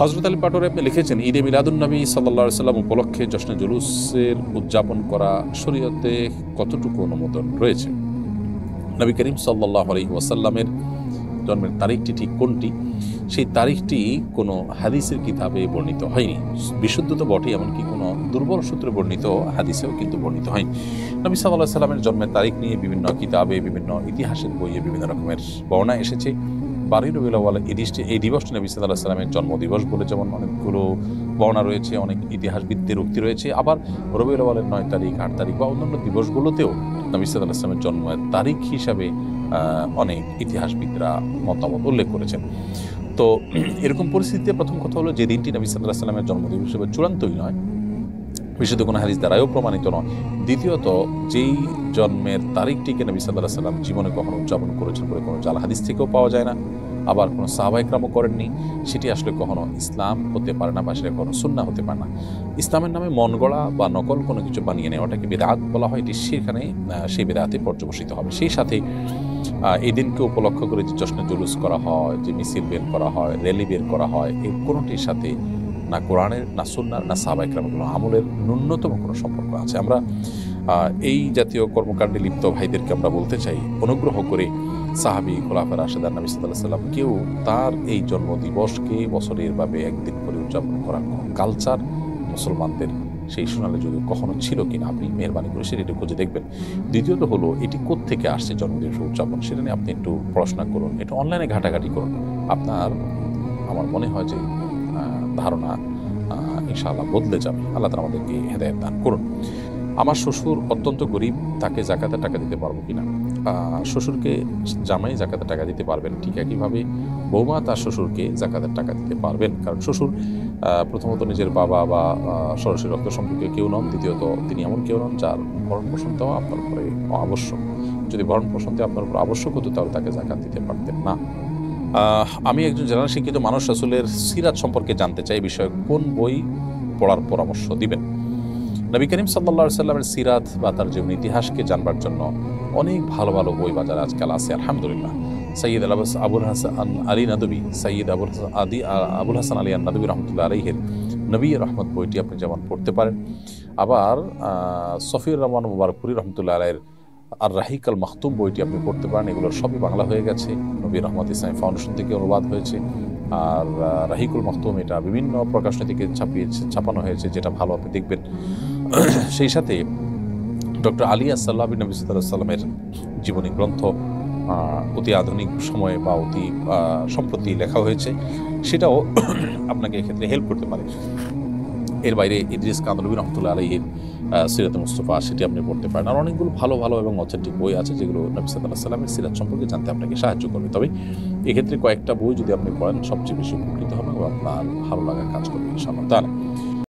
হযরত আলী পাটোয়ারী আপনি লিখেছেন, ঈদে মিলাদুন্নবী সাল্লাল্লাহু আলাইহি ওয়াসাল্লাম উপলক্ষে জশ্নে জুলুসের উদযাপন করা শরীয়তে কতটুকু অনুমোদন রয়েছে? নবী করিম সাল্লাল্লাহু আলাইহি ওয়াসাল্লামের জন্মের তারিখটি ঠিক কোনটি, সেই তারিখটি কোনো হাদিসের কিতাবে বর্ণিত হয়নি। বিশুদ্ধ তো বটেই, এমনকি কোনো দুর্বল সূত্রে বর্ণিত হাদিসেও কিন্তু বর্ণিত হয়নি। নবী সাল্লাল্লাহু আলাইহি ওয়াসাল্লামের জন্মের তারিখ নিয়ে বিভিন্ন কিতাবে, বিভিন্ন ইতিহাসের বইয়ে বিভিন্ন রকমের বর্ণনা এসেছে। 12 রবিউল আউয়াল এই দিবসটি নবী সাল্লাল্লাহু আলাইহি ওয়াসাল্লামের জন্মদিবস বলে যেমন অনেকগুলো বর্ণনা রয়েছে, অনেক ইতিহাসবিদদের উক্তি রয়েছে। আবার রবিউল আউয়ালের 9 তারিখ, 8 তারিখ বা অন্যান্য দিবসগুলোতেও নবী সাল্লাল্লাহু আলাইহি ওয়াসাল্লামের জন্মের তারিখ হিসাবে অনেক ইতিহাসবিদরা মতামত উল্লেখ করেছেন। তো এরকম পরিস্থিতিতে প্রথম কথা হলো, যে দিনটি নবী সাল্লাল্লাহু আলাইহি ওয়াসাল্লামের জন্মদিবস হিসেবে চূড়ান্তই নয়, বিশুদ্ধ কোনো হাদিস দ্বারাও প্রমাণিত নয়। দ্বিতীয়ত, যেই জন্মের তারিখটিকে নবী সাল্লাল্লাহু আলাইহি ওয়াসাল্লাম জীবনে কখনো উদযাপন করেছেন বলে কোনো জাল হাদিস থেকেও পাওয়া যায় না, আবার কোনো সাহাবা ইকরামও করেননি, সেটি আসলে কখনো ইসলাম হতে পারে না বা সেটা কখনো সুন্নাহ হতে পারে না। ইসলামের নামে মন গড়া বা নকল কোনো কিছু বানিয়ে নেওয়াটাকে বিদআত বলা হয়। এটি সেখানে সেই বিদআতে পর্যবসিত হবে। সেই সাথে এই দিনকে উপলক্ষ করে যে জশ্নে জুলুস করা হয়, যে মিছিল বের করা হয়, র্যালি বের করা হয়, এই কোনোটির সাথে না কোরআনের, না সুন্নাহর, না সাহাবা ইকরামের কোনো আমলের ন্যূনতম কোনো সম্পর্ক আছে। আমরা এই জাতীয় কর্মকাণ্ডে লিপ্ত ভাইদেরকে আমরা বলতে চাই, অনুগ্রহ করে সাহাবী, খোলাফায়ে রাশেদান, নবী সাল্লাল্লাহু আলাইহি ওয়াসাল্লাম কেউ তার এই জন্মদিবসকে বছরের ভাবে একদিন করে উদযাপন করার কোনো কালচার মুসলমানদের সেই সোনালী যুগে কখনো ছিল কিনা আপনি মেহরবানি করে সেটা একটু খুঁজে দেখবেন। দ্বিতীয়ত হলো, এটি কোত্থেকে আসছে জন্মদিবস উদযাপন, সেটা নিয়ে আপনি একটু পড়াশোনা করুন, একটু অনলাইনে ঘাটাঘাটি করুন। আপনার, আমার মনে হয় যে ধারণা ইনশাআল্লাহ বদলে যাবে। আল্লাহ তাআলা আমাদেরকে হেদায়েত দান করুন। আমার শ্বশুর অত্যন্ত গরিব, তাকে যাকাতের টাকা দিতে পারবো কিনা? শ্বশুরকে জামাই যাকাতের টাকা দিতে পারবেন, ঠিক একইভাবে বৌমা তার শ্বশুরকে যাকাতের টাকা দিতে পারবেন। কারণ শ্বশুর প্রথমত নিজের বাবা বা সরাসরি রক্ত সম্পর্কে কেউ নন, দ্বিতীয়ত তিনি এমন কেউ নন যার ভরণ পোষণ দেওয়া আপনার উপরে আবশ্যক। যদি ভরণ পোষণ দেওয়া আপনার উপর আবশ্যক হতো তাহলে তাকে যাকাত দিতে পারতেন না। আমি একজন জেনারেল শিক্ষিত মানুষ, রাসূলের সিরাত সম্পর্কে জানতে চাই, বিষয়ে কোন বই পড়ার পরামর্শ দিবেন? নবী করিম সাল্লাল্লাহু আলাইহি ওয়াসাল্লামের সিরাত বা তার জীবন ইতিহাসকে জানবার জন্য অনেক ভালো ভালো বই বাজারে আজকাল আছে, আলহামদুলিল্লাহ। সৈয়দ আবুল হাসান আলী নাদবী, সৈয়দ আবুল হাসান আলী নাদবী রহমতুল্লাহ আলাইহির নবী রহমত বইটি আপনি যেমন পড়তে পারেন। আবার সফিউর রহমান মুবারকপুরী রহমতুল্লাহ আলাইহির আর রাহিক আল মাখতুম বইটি আপনি পড়তে পারেন। এগুলোর সবই বাংলা হয়ে গেছে, নবী রহমত ইসলামী ফাউন্ডেশন থেকে অনুবাদ হয়েছে। আর রাহিকুল মাখতুম এটা বিভিন্ন প্রকাশনী থেকে ছাপানো হয়েছে, যেটা ভালো আপনি দেখবেন। সেই সাথে ডক্টর আলী আসাল্লাহ নবী সাল্লাল্লাহু আলাইহি ওয়াসাল্লামের জীবনী গ্রন্থ অতি আধুনিক সময়ে বা অতি সম্প্রতি লেখা হয়েছে, সেটাও আপনাকে এক্ষেত্রে হেল্প করতে পারে। এর বাইরে ইদ্রিস কান্দলবী রহমতুল্লাহ আলাইহির সিরাত মুস্তাফা, সেটি আপনি পড়তে পারেন। আর অনেকগুলো ভালো ভালো এবং অথেন্টিক বই আছে যেগুলো নবী সাল্লাল্লাহু আলাইহি ওয়াসাল্লামের সিরাত সম্পর্কে জানতে আপনাকে সাহায্য করবে। তবে এক্ষেত্রে কয়েকটা বই যদি আপনি পড়েন সবচেয়ে বেশি উপকৃত হবে এবং আপনার ভালো লাগা কাজ করবে ইনশাআল্লাহ তাআলা।